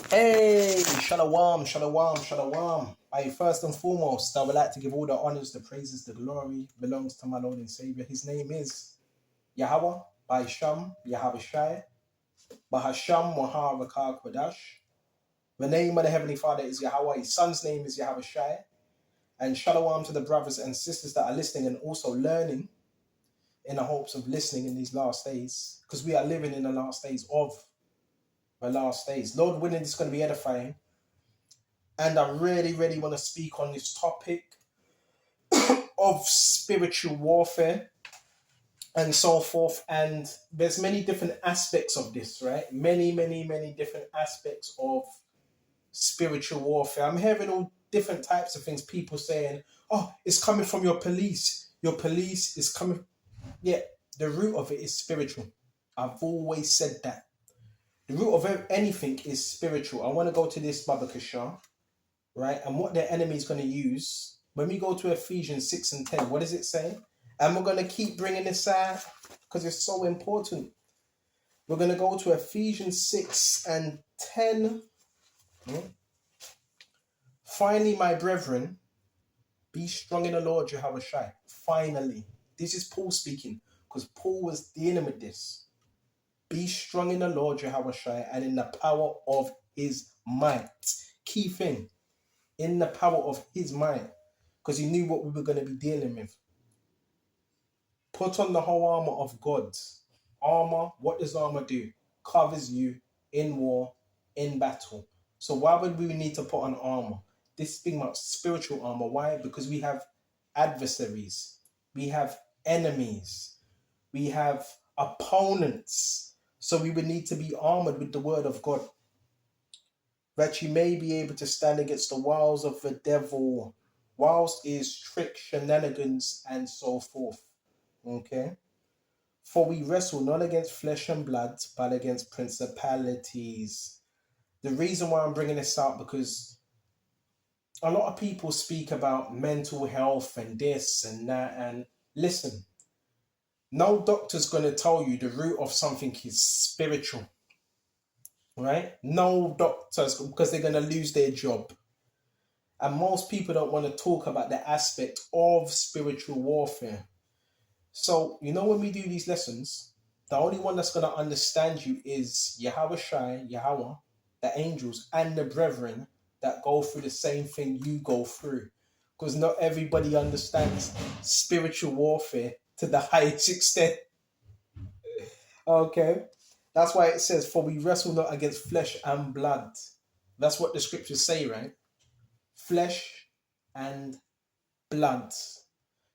Hey, shalom, shalom, shalom. I first and foremost, I would like to give all the honors, the praises, the glory belongs to my Lord and Savior. His name is Yahweh, by Sham, Yahweh Shai, Bahasham, Maharakah Kodash. The name of the Heavenly Father is Yahweh. His son's name is Yahweh Shai. And shalom to the brothers and sisters that are listening and also learning in the hopes of listening in these last days, because we are living in the last days of the last days. Lord willing, it's going to be edifying. And I really, really want to speak on this topic of spiritual warfare and so forth. And there's many different aspects of this, right? Many, many, many different aspects of spiritual warfare. I'm hearing all different types of things. People saying, oh, it's coming from your police. Your police is coming. Yeah, the root of it is spiritual. I've always said that. The root of anything is spiritual. I want to go to this Baba Kashar, right? And what the enemy is going to use when we go to Ephesians 6 and 10, what does it say? And we're going to keep bringing this out because it's so important. We're going to go to Ephesians 6 and 10. Finally, my brethren, be strong in the Lord, Jehovah Shai. Finally. This is Paul speaking because Paul was dealing with this. Be strong in the Lord, Jehovah Shai, and in the power of his might. Key thing. In the power of his might, because he knew what we were going to be dealing with. Put on the whole armor of God. Armor, what does armor do? Covers you in war, in battle. So why would we need to put on armor? This is speaking about spiritual armor. Why? Because we have adversaries. We have enemies. We have opponents. So we would need to be armored with the word of God, that you may be able to stand against the wiles of the devil. Wiles is trick, shenanigans, and so forth. Okay? For we wrestle not against flesh and blood, but against principalities. The reason why I'm bringing this up, because a lot of people speak about mental health and this and that. And listen, no doctor's going to tell you the root of something is spiritual, right? No doctors, because they're going to lose their job. And most people don't want to talk about the aspect of spiritual warfare. So, when we do these lessons, the only one that's going to understand you is Yahweh Shai, Yahweh, the angels, and the brethren that go through the same thing you go through. Because not everybody understands spiritual warfare to the highest extent. Okay? That's why it says, for we wrestle not against flesh and blood. That's what the scriptures say, right? Flesh and blood.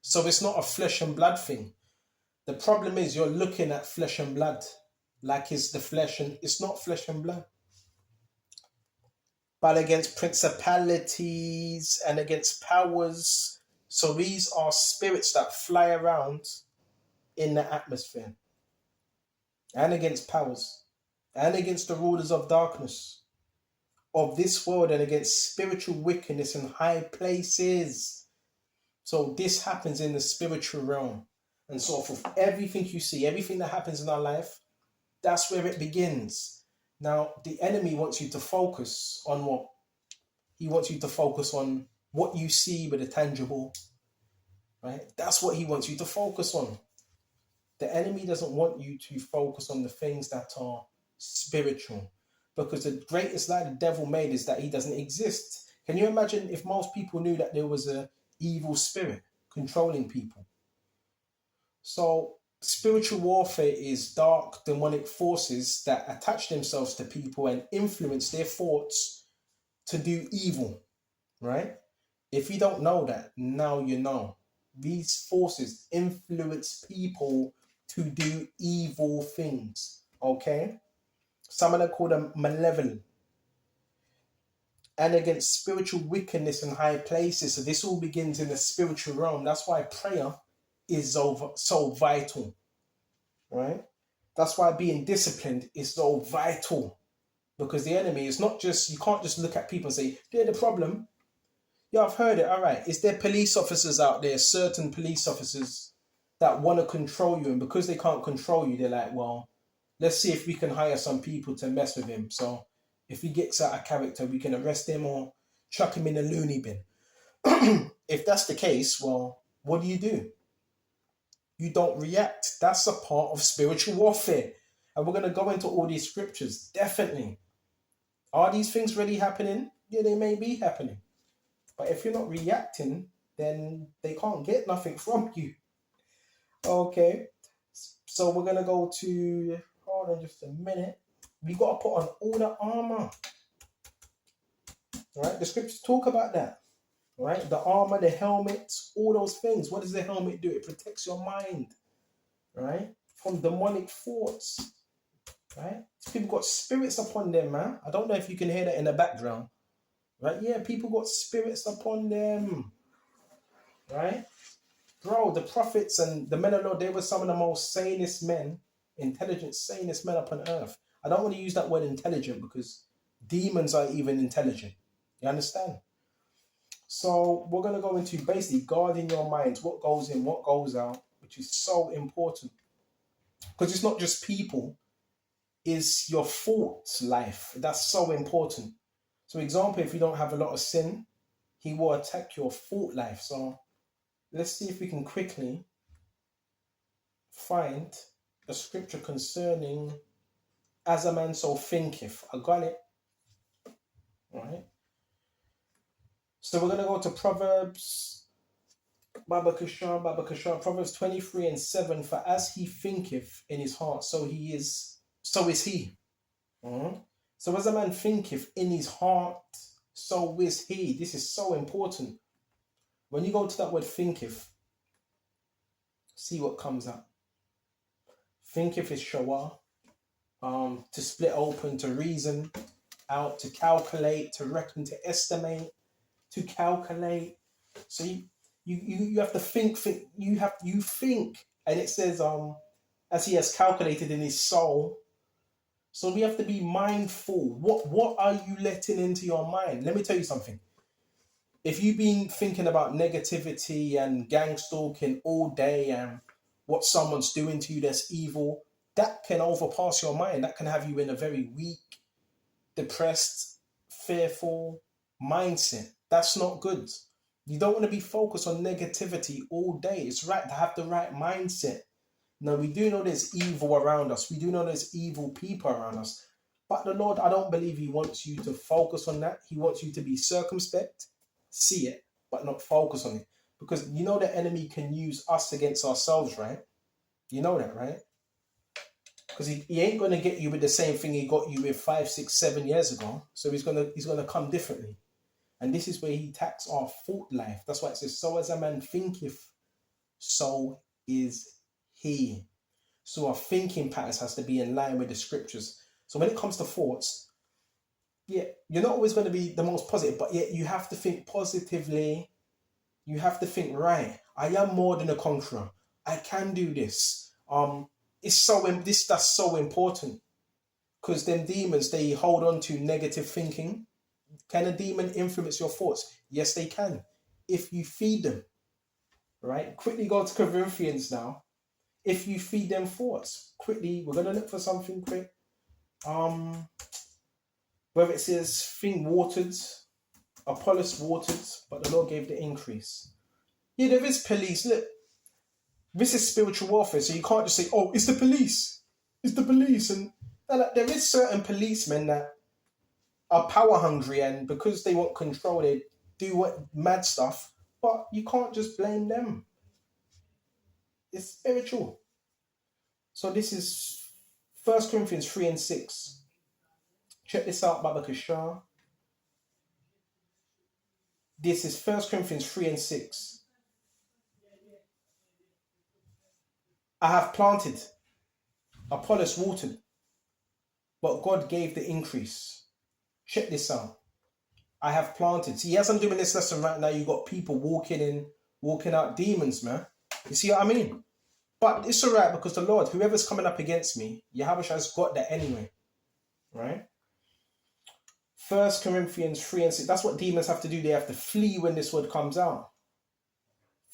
So it's not a flesh and blood thing. The problem is you're looking at flesh and blood like it's the flesh, and it's not flesh and blood. But against principalities and against powers. So these are spirits that fly around in the atmosphere. And against powers. And against the rulers of darkness of this world, and against spiritual wickedness in high places. So this happens in the spiritual realm. And so for everything you see, everything that happens in our life, that's where it begins. Now, the enemy wants you to focus on what? He wants you to focus on what you see with the tangible, right? That's what he wants you to focus on. The enemy doesn't want you to focus on the things that are spiritual, because the greatest lie the devil made is that he doesn't exist. Can you imagine if most people knew that there was an evil spirit controlling people? So spiritual warfare is dark demonic forces that attach themselves to people and influence their thoughts to do evil, right? If you don't know that, now you know. These forces influence people to do evil things, okay? Some of them call them malevolent. And against spiritual wickedness in high places. So this all begins in the spiritual realm. That's why prayer is so vital, right? That's why being disciplined is so vital, because the enemy is not just, you can't just look at people and say, they're the problem. Yeah, I've heard it. All right. Is there police officers out there, certain police officers that want to control you? And because they can't control you, they're like, well, let's see if we can hire some people to mess with him. So If he gets out of character, we can arrest him or chuck him in a loony bin. If that's the case, well, what do? You don't react. That's a part of spiritual warfare. And we're going to go into all these scriptures. Definitely. Are these things really happening? Yeah, they may be happening. But if you're not reacting, then they can't get nothing from you. Okay. So we're going to go to, hold on just a minute. We got to put on all the armor. Right? The scriptures talk about that. Right? The armor, the helmet, all those things. What does the helmet do? It protects your mind. Right? From demonic thoughts. Right? People got spirits upon them, man. I don't know if you can hear that in the background. Right? Yeah, people got spirits upon them. Right? Bro, the prophets and the men of Lord, they were some of the most sanest men, intelligent, sanest men upon earth. I don't want to use that word intelligent because demons are even intelligent. You understand? So we're going to go into basically guarding your minds, what goes in, what goes out, which is so important. Because it's not just people, it's your thought life. That's so important. So example, if you don't have a lot of sin, he will attack your thought life. So let's see if we can quickly find a scripture concerning as a man so thinketh. I got it. All right. So we're going to go to Proverbs, Proverbs 23:7. For as he thinketh in his heart, so is he. So as a man thinketh in his heart, so is he. This is so important. When you go to that word thinketh, see what comes up. Thinketh is shawah, to split open, to reason out, to calculate, to reckon, to estimate, to calculate. So you have to think. You think, and it says as he has calculated in his soul. So we have to be mindful. What are you letting into your mind? Let me tell you something. If you've been thinking about negativity and gang stalking all day and what someone's doing to you that's evil, that can overpass your mind. That can have you in a very weak, depressed, fearful mindset. That's not good. You don't want to be focused on negativity all day. It's right to have the right mindset. Now, we do know there's evil around us. We do know there's evil people around us. But the Lord, I don't believe he wants you to focus on that. He wants you to be circumspect, see it, but not focus on it. Because you know the enemy can use us against ourselves, right? You know that, right? Because he ain't going to get you with the same thing he got you with 5, 6, 7 years ago. So he's gonna come differently. And this is where he attacks our thought life. That's why it says, so as a man thinketh, so is he. So our thinking patterns has to be in line with the scriptures. So when it comes to thoughts, yeah, you're not always going to be the most positive, but yet you have to think positively. You have to think, right, I am more than a conqueror. I can do this. That's so important. Because them demons, they hold on to negative thinking. Can a demon influence your thoughts? Yes, they can. If you feed them. Right? Quickly go to Corinthians now. If you feed them thoughts, quickly, we're going to look for something quick. Whether it says thing watered, Apollos watered, but the Lord gave the increase. Yeah, there is police. Look, this is spiritual warfare, so you can't just say, oh, it's the police. It's the police. And there is certain policemen that are power hungry, and because they want control, they do mad stuff, but you can't just blame them. It's spiritual. So this is 1 Corinthians 3:6. Check this out, Babakashah. This is 1 Corinthians 3:6. I have planted, Apollos watered, but God gave the increase. Check this out. I have planted. See, as I'm doing this lesson right now, you got people walking out demons, man. You see what I mean? But it's all right because the Lord, whoever's coming up against me, Yahweh has got that anyway. Right? 1 Corinthians 3:6. That's what demons have to do. They have to flee when this word comes out.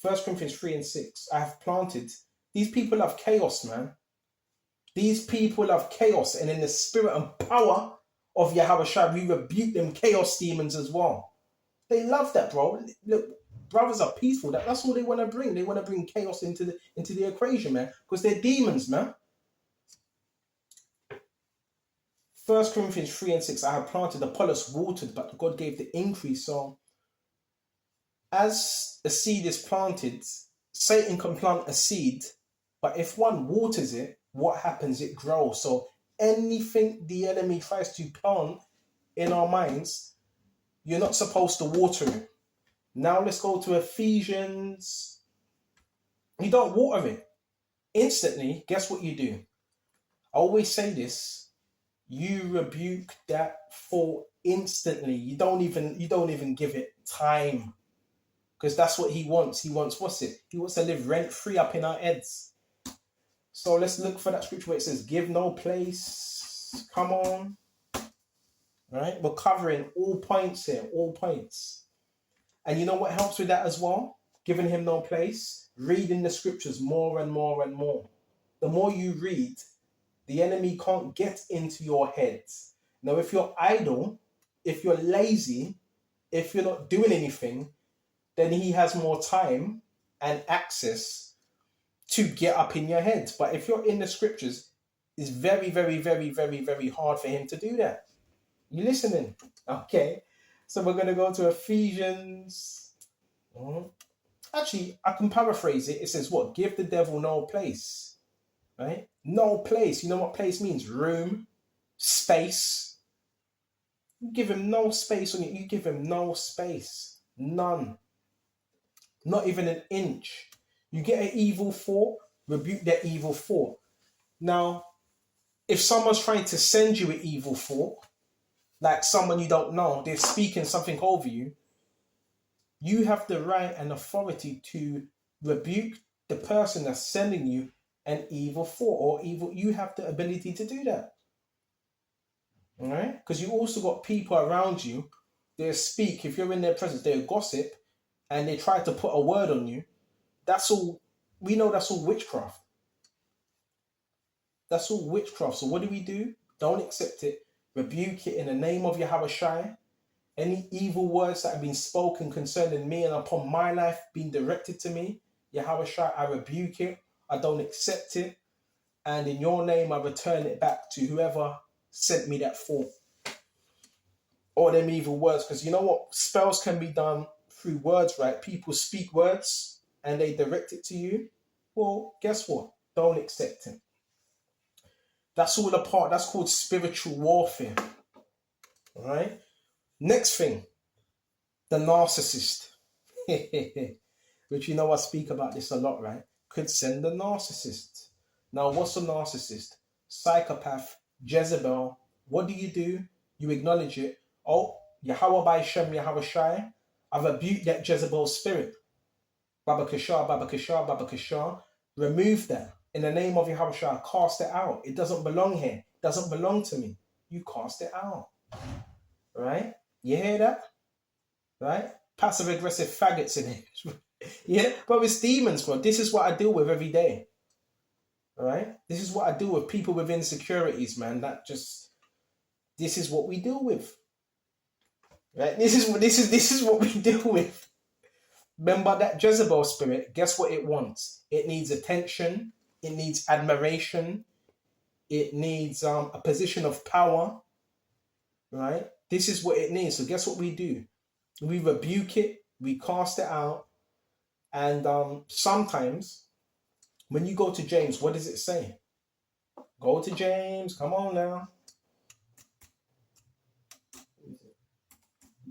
1 Corinthians 3:6. I have planted. These people have chaos, man. These people have chaos, and in the spirit and power of Yahweh Shai, we rebuke them chaos demons as well. They love that, bro. Look, brothers are peaceful. That's all they want to bring. They want to bring chaos into the equation, man, because they're demons, man. 1 Corinthians 3:6, I have planted, Apollos watered, but God gave the increase. So as a seed is planted, Satan can plant a seed, but if one waters it, what happens? It grows. So anything the enemy tries to plant in our minds, you're not supposed to water it. Now let's go to Ephesians. You don't water it. Instantly, guess what you do? I always say this. You rebuke that thought instantly. You don't even give it time. Because that's what he wants. He wants, what's it? He wants to live rent-free up in our heads. So let's look for that scripture where it says, give no place. Come on. Right? We're covering all points here. All points. And you know what helps with that as well? Giving him no place. Reading the scriptures more and more and more. The more you read, the enemy can't get into your head. Now, if you're idle, if you're lazy, if you're not doing anything, then he has more time and access to get up in your head. But if you're in the scriptures, it's very, very, very, very, very hard for him to do that. You listening? Okay. So we're going to go to Ephesians. Actually, I can paraphrase it. It says what? Give the devil no place. Right? No place. You know what place means? Room, space. You give him no space on it. You give him no space. None. Not even an inch. You get an evil thought, rebuke that evil thought. Now, if someone's trying to send you an evil thought, like someone you don't know, they're speaking something over you, you have the right and authority to rebuke the person that's sending you an evil thought or evil. You have the ability to do that. All right? Because you also got people around you, they speak, if you're in their presence, they gossip, and they try to put a word on you. That's all, we know that's all witchcraft. That's all witchcraft. So what do? Don't accept it. Rebuke it in the name of Yahweh Shai. Any evil words that have been spoken concerning me and upon my life being directed to me, Yahweh Shai, I rebuke it. I don't accept it. And in your name, I return it back to whoever sent me that thought. Or them evil words. Because you know what? Spells can be done through words, right? People speak words and they direct it to you. Well, guess what? Don't accept it. That's all a part. That's called spiritual warfare. All right? Next thing, the narcissist. Which you know I speak about this a lot, right? Could send a narcissist. Now, what's a narcissist? Psychopath, Jezebel. What do? You acknowledge it. Oh, Yahweh by Shem, Yahweh Shai. I've rebuked that Jezebel spirit. Baba Kashar, Baba Kashar, Baba Kashar. Remove that. In the name of Yahweh Shai, cast it out. It doesn't belong here. It doesn't belong to me. You cast it out. Right? You hear that? Right? Passive aggressive faggots in it. Yeah? But it's demons, bro. This is what I deal with every day. Right? This is what I deal with. People with insecurities, man. This is what we deal with. Right? This is what we deal with. Remember that Jezebel spirit, guess what it wants? It needs attention. It needs admiration. It needs a position of power. Right? This is what it needs. So guess what we do? We rebuke it. We cast it out. And sometimes when you go to James, what does it say? Go to James. Come on now.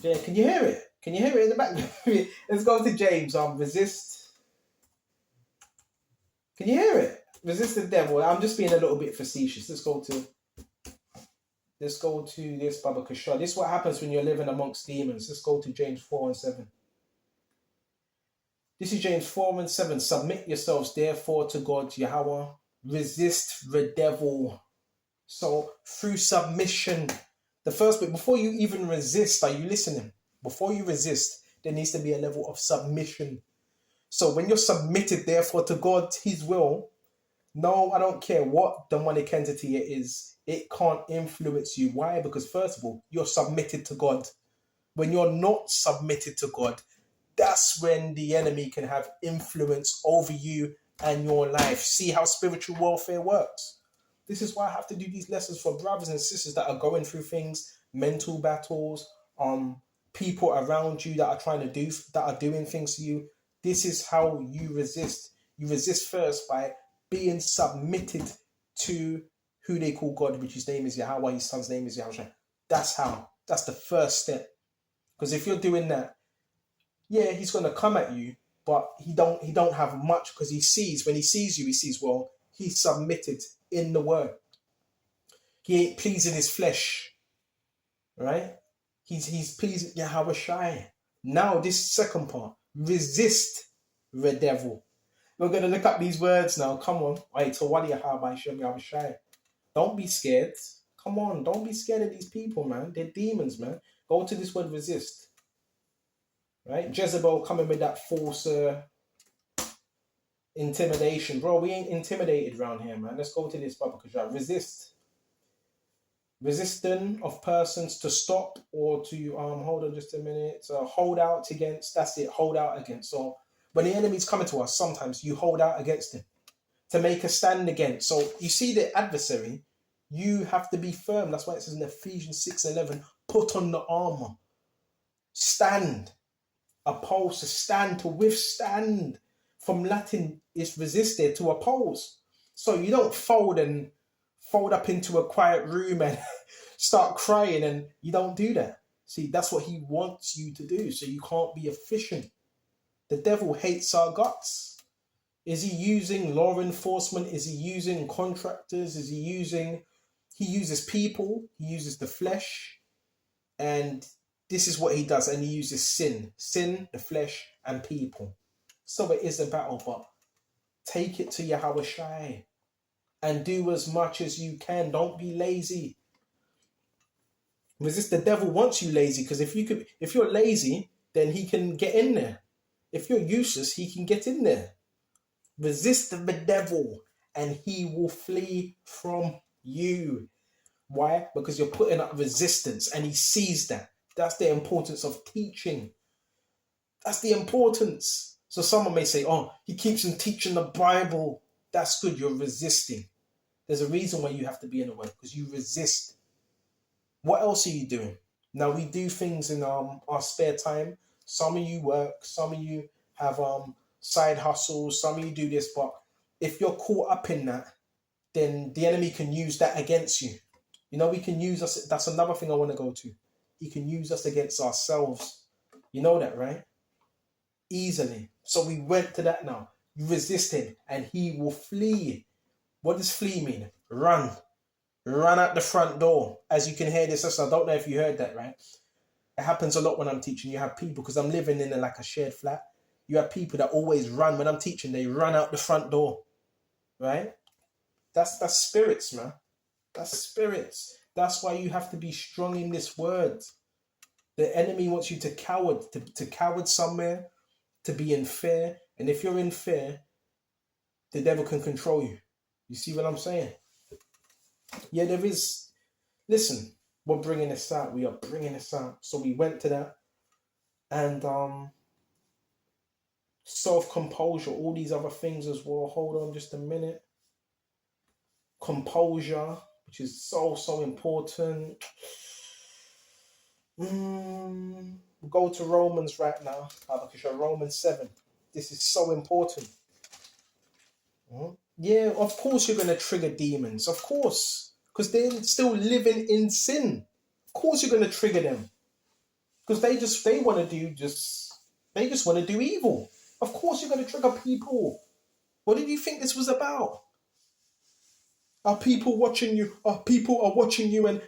Yeah, can you hear it? Can you hear it in the background? Let's go to James. Resist. Can you hear it? Resist the devil. I'm just being a little bit facetious. Let's go to this Baba Kashar. This is what happens when you're living amongst demons. Let's go to James 4:7. This is James 4:7. Submit yourselves therefore to God, Yahweh. Resist the devil. So through submission, the first bit, before you even resist, are you listening? Before you resist, there needs to be a level of submission. So when you're submitted therefore to God, his will, No, I don't care what demonic entity it is. It can't influence you. Why? Because first of all, you're submitted to God. When you're not submitted to God, that's when the enemy can have influence over you and your life. See how spiritual warfare works. This is why I have to do these lessons for brothers and sisters that are going through things, mental battles, people around you that are trying to do that are doing things to you. This is how you resist. You resist first by being submitted to who they call God, which his name is Yahweh, his son's name is Yahweh. That's how. That's the first step. Because if you're doing that, yeah, he's gonna come at you, but he don't have much because he sees when he sees you, he sees, well, he's submitted in the word. He ain't pleasing his flesh, right? He's pleasing Yahweh Shai. Now this second part, resist the devil. We're gonna look up these words now. Come on. Wait, so what Yahweh Shai? Don't be scared. Come on, don't be scared of these people, man. They're demons, man. Go to this word resist. Right? Jezebel coming with that false intimidation. Bro, we ain't intimidated around here, man. Let's go to this Baba Kajah. Resist. Resisting of persons to stop or to hold on just a minute. So hold out against. That's it. Hold out against. So when the enemy's coming to us, sometimes you hold out against him to make a stand against. So you see the adversary, you have to be firm. That's why it says in Ephesians 6:11, put on the armor. Stand. Oppose, to stand, to withstand. From Latin is resisted, to oppose. So you don't fold up into a quiet room and start crying, and you don't do that. See, that's what he wants you to do. So you can't be efficient. The devil hates our guts. Is he using law enforcement? Is he using contractors? He uses people, he uses the flesh, and this is what he does, and he uses sin, the flesh, and people. So it is a battle, but take it to Yahweh Shai and do as much as you can. Don't be lazy. Resist. The devil wants you lazy, because if you're lazy, then he can get in there. If you're useless, he can get in there. Resist the devil and he will flee from you. Why? Because you're putting up resistance and he sees that. That's the importance of teaching. That's the importance. So someone may say, oh, he keeps on teaching the Bible. That's good. You're resisting. There's a reason why you have to be in the word, because you resist. What else are you doing? Now, we do things in our spare time. Some of you work. Some of you have side hustles. Some of you do this. But if you're caught up in that, then the enemy can use that against you. You know, we can use us. That's another thing I want to go to. He can use us against ourselves. You know that, right? Easily. So we went to that now. You resist him and he will flee. What does flee mean? Run. Run out the front door. As you can hear this, I don't know if you heard that, right? It happens a lot when I'm teaching. You have people, because I'm living in like a shared flat. You have people that always run. When I'm teaching, they run out the front door. Right? That's spirits, man. That's spirits. That's why you have to be strong in this word. The enemy wants you to coward somewhere, to be in fear. And if you're in fear, the devil can control you. You see what I'm saying? Yeah, there is. Listen, we're bringing this out. We are bringing this out. So we went to that. And self-composure, all these other things as well. Hold on just a minute. Composure, which is so important. We'll go to Romans right now. Romans 7. This is so important. Yeah, of course you're going to trigger demons. Of course. Because they're still living in sin. Of course you're going to trigger them. Because they just want to do evil. Of course you're going to trigger people. What did you think this was about? Are people watching you? People are watching you, and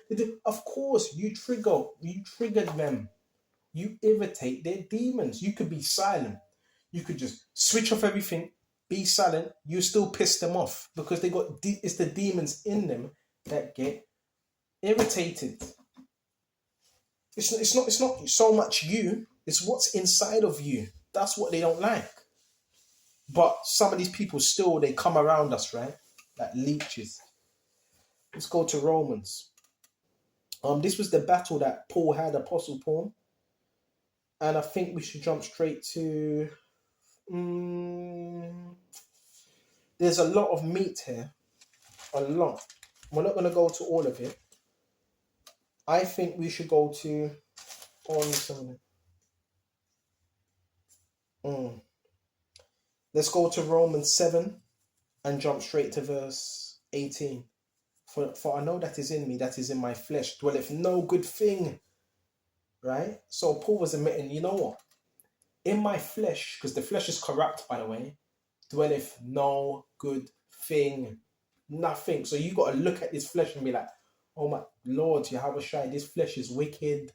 of course you triggered them. You irritate their demons. You could be silent. You could just switch off everything, be silent. You still piss them off, because it's the demons in them that get irritated. It's not so much you. It's what's inside of you. That's what they don't like. But some of these people still, they come around us, right? like leeches. Let's go to Romans. This was the battle that Paul had, Apostle Paul. And I think we should jump straight to... there's a lot of meat here. A lot. We're not going to go to all of it. I think we should go to... Let's go to Romans 7 and jump straight to verse 18. For I know that is in me, that is in my flesh, dwelleth no good thing. Right? So Paul was admitting, you know what? In my flesh, because the flesh is corrupt, by the way, dwelleth no good thing. Nothing. So you got to look at this flesh and be like, oh my Lord, Yahweh Shai, this flesh is wicked.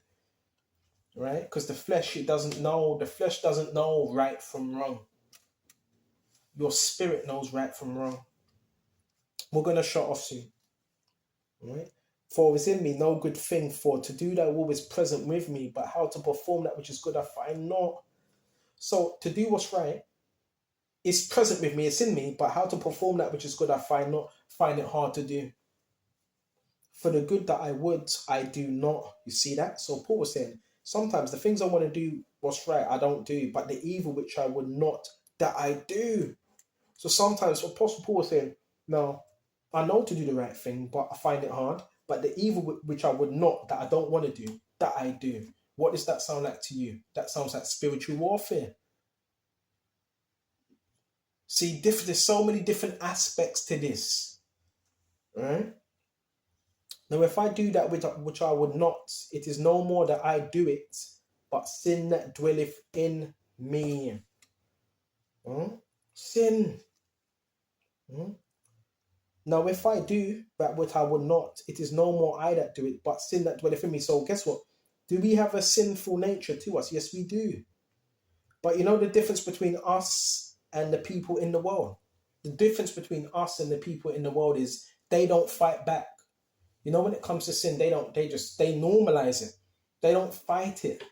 Right? Because the flesh, it doesn't know. The flesh doesn't know right from wrong. Your spirit knows right from wrong. We're going to shut off soon. Right? For it is in me no good thing, for to do that will is present with me, but how to perform that which is good I find not. So to do what's right is present with me, it's in me, but how to perform that which is good I find not, find it hard to do. For the good that I would, I do not. You see that? So Paul was saying, sometimes the things I want to do what's right, I don't do, but the evil which I would not, that I do. So sometimes Apostle Paul was saying, no, I know to do the right thing, but I find it hard. But the evil which I would not, that I don't want to do, that I do. What does that sound like to you? That sounds like spiritual warfare. See, there's so many different aspects to this. Right? Now, if I do that which I would not, it is no more that I do it, but sin that dwelleth in me. Sin. Now, if I do that which I would not, it is no more I that do it, but sin that dwelleth in me. So guess what? Do we have a sinful nature to us? Yes, we do. But you know the difference between us and the people in the world? The difference between us and the people in the world is they don't fight back. You know, when it comes to sin, they normalize it. They don't fight it.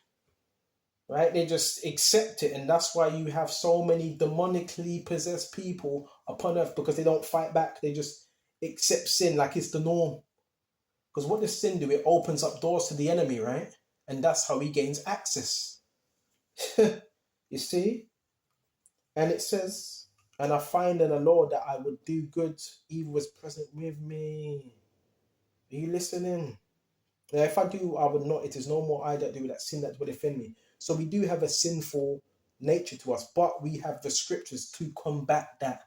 Right? They just accept it. And that's why you have so many demonically possessed people upon earth, because they don't fight back. They just accept sin like it's the norm. Because what does sin do? It opens up doors to the enemy, right? And that's how he gains access. You see? And it says, and I find in the Lord that I would do good, evil was present with me. Are you listening? Now, if I do, I would not. It is no more I that do that sin that dwelleth in me. So we do have a sinful nature to us, but we have the scriptures to combat that.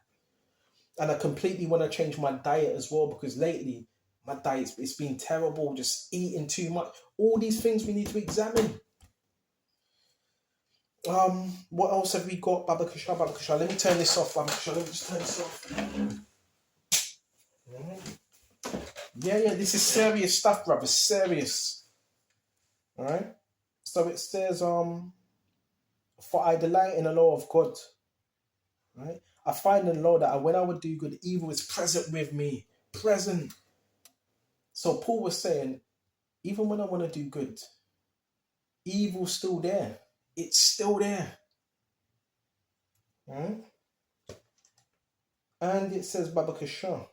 And I completely want to change my diet as well, because lately my diet, it's been terrible, just eating too much. All these things we need to examine. What else have we got? Babakasha. Let me turn this off, Babakasha. Let me just turn this off. Yeah, this is serious stuff, brother. Serious. All right. So it says, for I delight in the law of God. Right. I find in the law that when I would do good, evil is present with me. Present. So Paul was saying, even when I want to do good, evil's still there. It's still there. Right? And it says, Babakasha,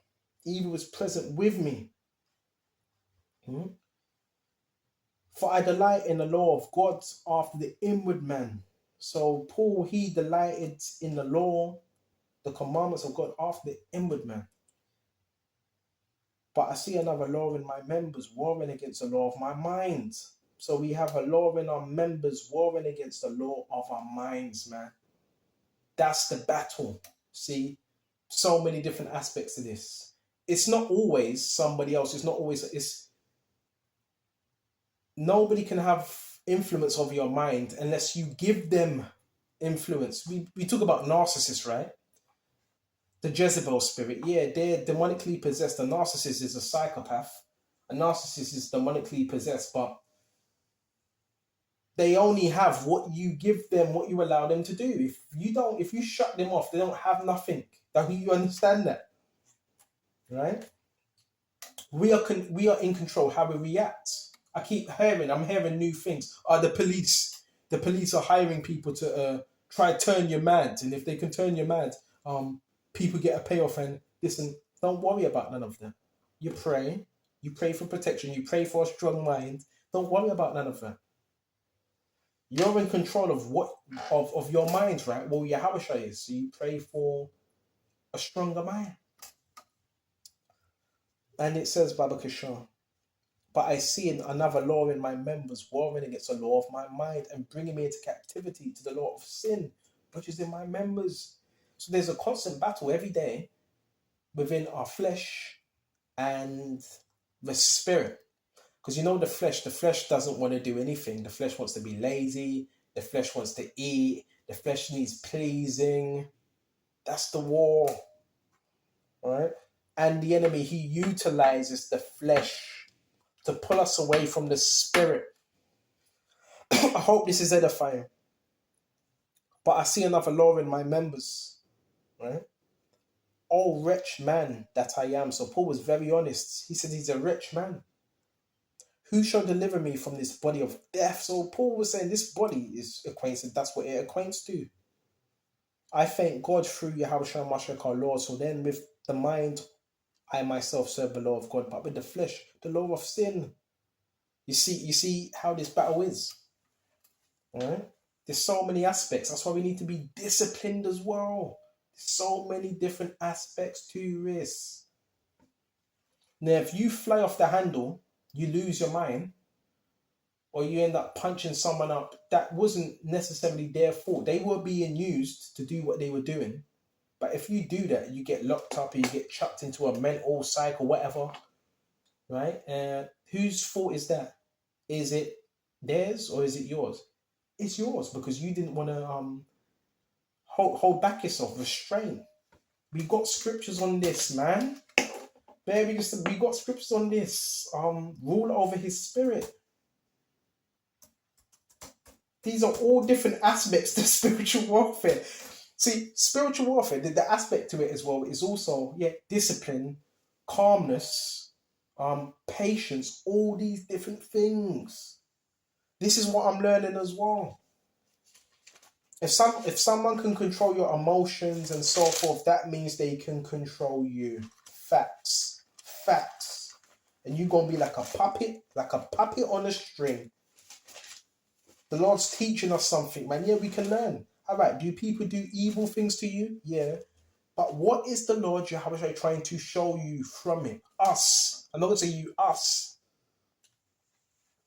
evil is present with me. For I delight in the law of God after the inward man. So Paul, he delighted in the law, the commandments of God after the inward man. But I see another law in my members warring against the law of my mind. So we have a law in our members warring against the law of our minds, man. That's the battle. See, so many different aspects of this. It's not always somebody else. It's not always, nobody can have influence over your mind unless you give them influence. We talk about narcissists, right? The Jezebel spirit. Yeah, they're demonically possessed. A narcissist is a psychopath. A narcissist is demonically possessed, but they only have what you give them, what you allow them to do. If you shut them off, they don't have nothing. Do you understand that? Right? We are in control how we react. I'm hearing new things. The police are hiring people to try turn you mad, and if they can turn you mad, people get a payoff and listen. Don't worry about none of that. You pray for protection, you pray for a strong mind. Don't worry about none of that. You're in control of of your mind, right? Well, Yahushua is. So you pray for a stronger mind. And it says, Baba Kishar, but I see another law in my members, warring against the law of my mind and bringing me into captivity to the law of sin, which is in my members. So there's a constant battle every day within our flesh and the spirit. Because the flesh doesn't want to do anything. The flesh wants to be lazy. The flesh wants to eat. The flesh needs pleasing. That's the war, right? And the enemy, he utilizes the flesh to pull us away from the spirit. I hope this is edifying. But I see another law in my members, right? Oh, wretched man that I am. So Paul was very honest. He said he's a wretched man. Who shall deliver me from this body of death? So Paul was saying this body is acquainted. That's what it acquaints to. I thank God through Yahushua Mashiach our Lord. So then with the mind, I myself serve the law of God. But with the flesh, the law of sin. You see how this battle is. All right? There's so many aspects. That's why we need to be disciplined as well. There's so many different aspects to this. Now, if you fly off the handle, you lose your mind, or you end up punching someone up, that wasn't necessarily their fault. They were being used to do what they were doing. But if you do that, you get locked up or you get chucked into a mental cycle, whatever, right? And whose fault is that? Is it theirs or is it yours? It's yours because you didn't want to hold back yourself, restrain. We got scriptures on this, man. Baby, we got scriptures on this. Rule over his spirit. These are all different aspects to spiritual warfare. See, spiritual warfare, the aspect to it as well is also, discipline, calmness, patience, all these different things. This is what I'm learning as well. If someone can control your emotions and so forth, that means they can control you. Facts. And you're going to be like a puppet on a string. The Lord's teaching us something, man. Yeah, we can learn. All right, do people do evil things to you? Yeah. But what is the Lord Yahweh trying to show you from it? Us. I'm not going to say you, us.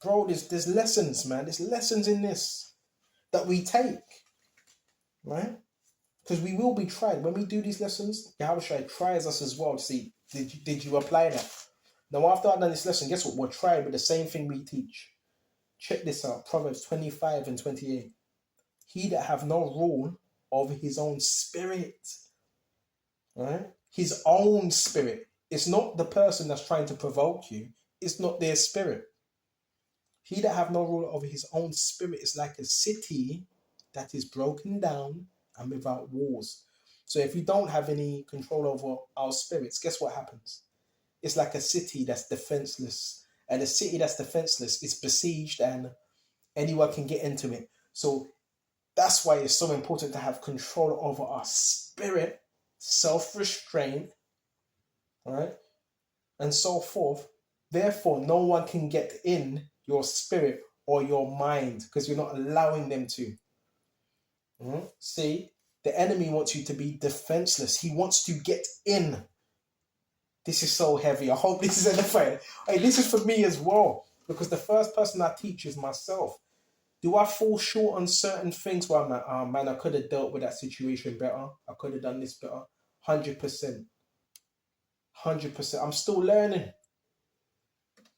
Bro, there's lessons, man. There's lessons in this that we take. Right? Because we will be tried. When we do these lessons, Yahweh tries us as well to see, did you apply that? Now, after I've done this lesson, guess what? We're tried with the same thing we teach. Check this out. Proverbs 25 and 28. He that have no rule over his own spirit. Right? His own spirit. It's not the person that's trying to provoke you. It's not their spirit. He that have no rule over his own spirit is like a city that is broken down and without walls. So if we don't have any control over our spirits, guess what happens? It's like a city that's defenseless. And a city that's defenseless is besieged and anyone can get into it. So that's why it's so important to have control over our spirit, self-restraint, right? And so forth. Therefore, no one can get in your spirit or your mind because you're not allowing them to. See, the enemy wants you to be defenseless. He wants to get in. This is so heavy. I hope this is edifying. Hey, this is for me as well because the first person I teach is myself. Do I fall short on certain things where I'm like, oh man, I could have dealt with that situation better. I could have done this better. 100%. 100%. I'm still learning.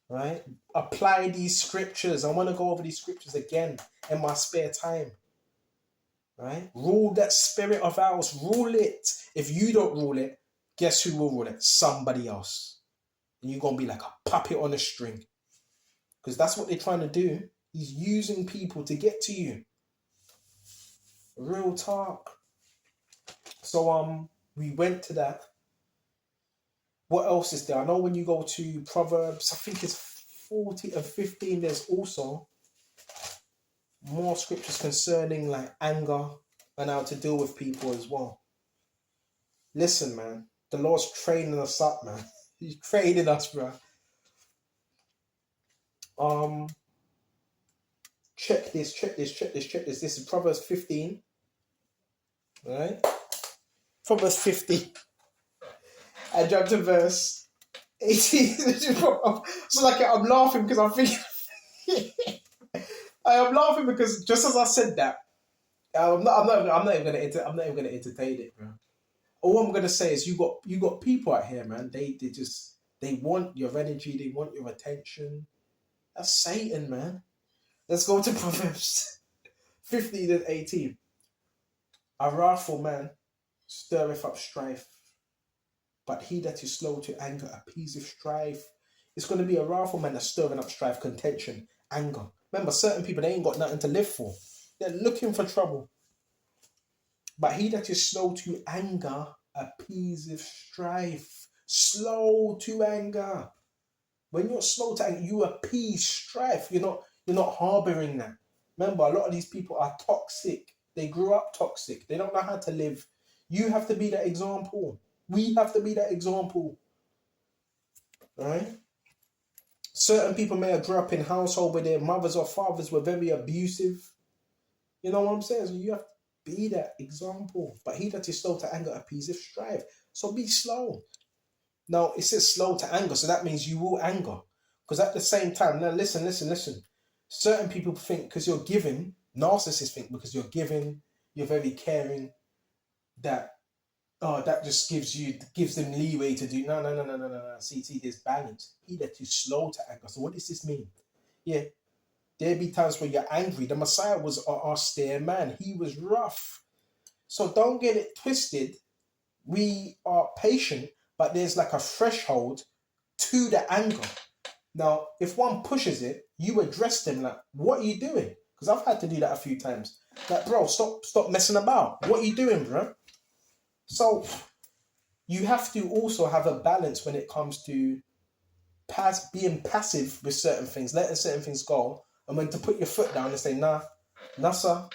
Right? Apply these scriptures. I want to go over these scriptures again in my spare time. Right? Rule that spirit of ours. Rule it. If you don't rule it, guess who will rule it? Somebody else. And you're going to be like a puppet on a string. Because that's what they're trying to do. He's using people to get to you. Real talk. So we went to that. What else is there? I know when you go to Proverbs, I think it's 40 and 15, there's also more scriptures concerning like anger and how to deal with people as well. Listen, man. The Lord's training us up, man. He's training us, bro. Um, check this. This is Proverbs 15. Right? Proverbs 15. I jumped to verse 18. So like I'm laughing because I'm thinking I'm laughing because just as I said that, I'm not even gonna entertain it, bro. All I'm gonna say is you got people out here, man. They want your energy, they want your attention. That's Satan, man. Let's go to Proverbs 15 and 18. A wrathful man stirreth up strife, but he that is slow to anger appeaseth strife. It's going to be a wrathful man that's stirring up strife, contention, anger. Remember, certain people, they ain't got nothing to live for. They're looking for trouble. But he that is slow to anger appeaseth strife. Slow to anger. When you're slow to anger, you appease strife. You're not harboring that. Remember, a lot of these people are toxic. They grew up toxic. They don't know how to live. You have to be that example. We have to be that example. Right? Certain people may have grew up in a household where their mothers or fathers were very abusive. You know what I'm saying? So you have to be that example. But he that is slow to anger appeaseth strife. So be slow. Now, it says slow to anger, so that means you will anger. Because at the same time, now listen. Certain people think because you're giving, narcissists think because you're giving, you're very caring, that just gives them leeway to do. No. See, there's balance. He that is slow to anger. So what does this mean? Yeah, there be times where you're angry. The Messiah was an austere man. He was rough. So don't get it twisted. We are patient, but there's like a threshold to the anger. Now, if one pushes it, you address them like, what are you doing? Because I've had to do that a few times. Like, bro, stop messing about. What are you doing, bro? So you have to also have a balance when it comes to being passive with certain things, letting certain things go, and when to put your foot down and say, nah, sir,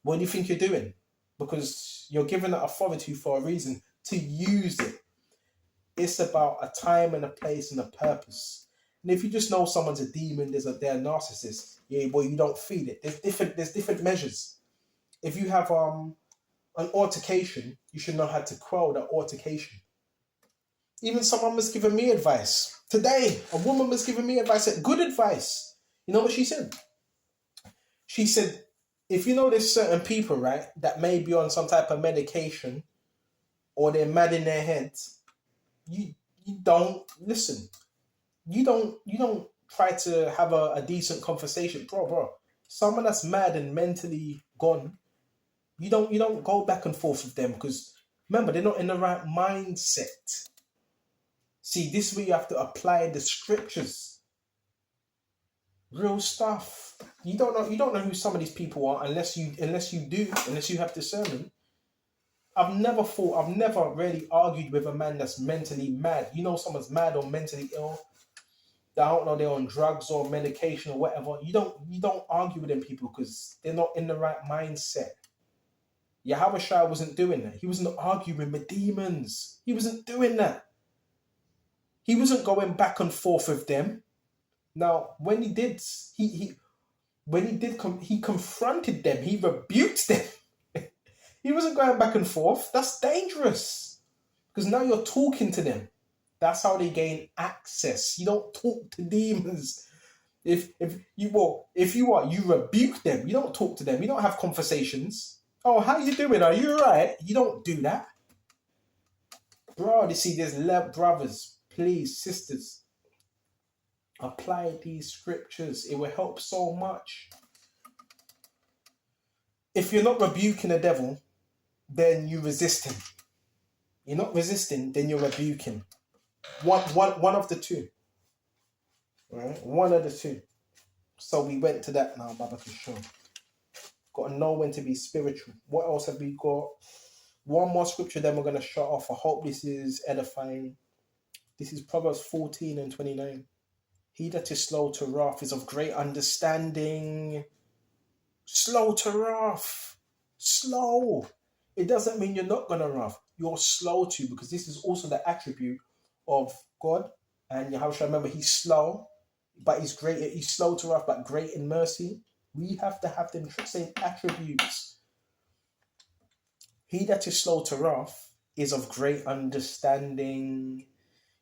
what do you think you're doing? Because you're given that authority for a reason to use it. It's about a time and a place and a purpose. And if you just know someone's a demon, they're a narcissist, yeah, well, you don't feed it. There's different measures. If you have an altercation, you should know how to quell that altercation. Even someone was giving me advice. Today, a woman was giving me advice, good advice. You know what she said? She said, if you know there's certain people, right, that may be on some type of medication or they're mad in their heads, you don't listen. You don't try to have a decent conversation. Bro. Someone that's mad and mentally gone, you don't go back and forth with them because remember, they're not in the right mindset. See, this is where you have to apply the scriptures. Real stuff. You don't know who some of these people are unless you have discernment. I've never really argued with a man that's mentally mad. You know someone's mad or mentally ill. I don't know they're on drugs or medication or whatever. You don't argue with them people because they're not in the right mindset. Yahushua wasn't doing that. He wasn't arguing with demons. He wasn't doing that. He wasn't going back and forth with them. Now, when he did, he confronted them. He rebuked them. He wasn't going back and forth. That's dangerous because now you're talking to them. That's how they gain access. You don't talk to demons. If you rebuke them. You don't talk to them. You don't have conversations. Oh, how you doing? Are you alright? You don't do that. Bro, you see, there's brothers, please, sisters, apply these scriptures. It will help so much. If you're not rebuking the devil, then you resist him. You're not resisting, then you're rebuking. One of the two. Right? One of the two. So we went to that now, Baba Kishore. Got to know when to be spiritual. What else have we got? One more scripture, then we're going to shut off. I hope this is edifying. This is Proverbs 14 and 29. He that is slow to wrath is of great understanding. Slow to wrath. Slow. It doesn't mean you're not going to wrath. you're slow to, because this is also the attribute of God. And Yahushua, remember, he's slow, but he's great. He's slow to wrath, but great in mercy. We have to have them same attributes. He that is slow to wrath is of great understanding.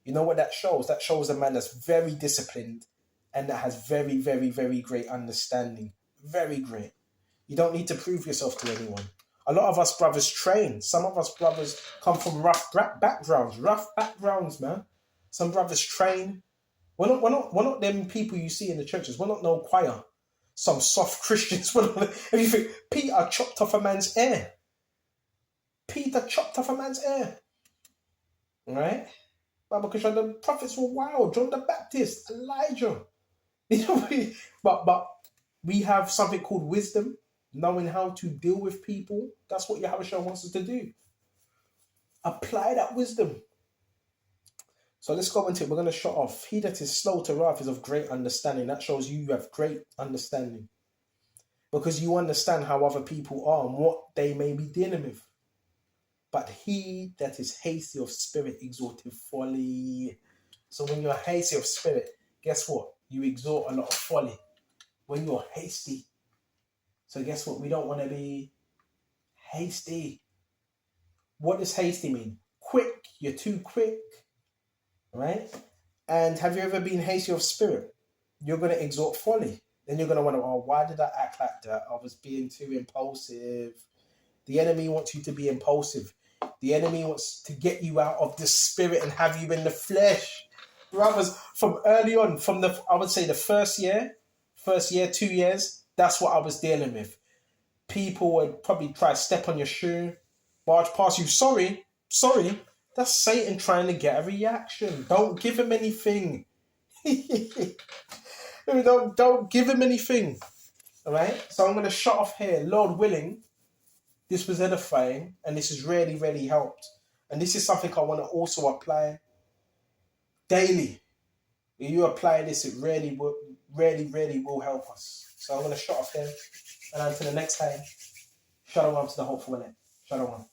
You know what that shows? That shows a man that's very disciplined and that has very, very, very great understanding. Very great. You don't need to prove yourself to anyone. A lot of us brothers train. Some of us brothers come from rough backgrounds, man. Some brothers train. We're not them people you see in the churches. We're not no choir. Some soft Christians. If you think Peter chopped off a man's ear. Peter chopped off a man's ear. Right? Because the prophets were wild. John the Baptist, Elijah. But we have something called wisdom, knowing how to deal with people. That's what Yahushua wants us to do. Apply that wisdom. So let's go into it. We're going to shut off. He that is slow to wrath is of great understanding. That shows you have great understanding. Because you understand how other people are and what they may be dealing with. But he that is hasty of spirit exalteth folly. So when you're hasty of spirit, guess what? You exalt a lot of folly. When you're hasty. So guess what? We don't want to be hasty. What does hasty mean? Quick. You're too quick. Right? And have you ever been hasty of spirit? You're going to exalt folly. Then you're going to wonder, oh, why did I act like that? I was being too impulsive. The enemy wants you to be impulsive. The enemy wants to get you out of the spirit and have you in the flesh. Brothers, from early on, I would say the first year, 2 years, that's what I was dealing with. People would probably try to step on your shoe, barge past you. Sorry. That's Satan trying to get a reaction. Don't give him anything. Don't give him anything. All right? So I'm going to shut off here. Lord willing, this was edifying, and this has really, really helped. And this is something I want to also apply daily. If you apply this, it really will help us. So I'm going to shut off here. And until the next time, shalom to the hopeful in it. Shalom.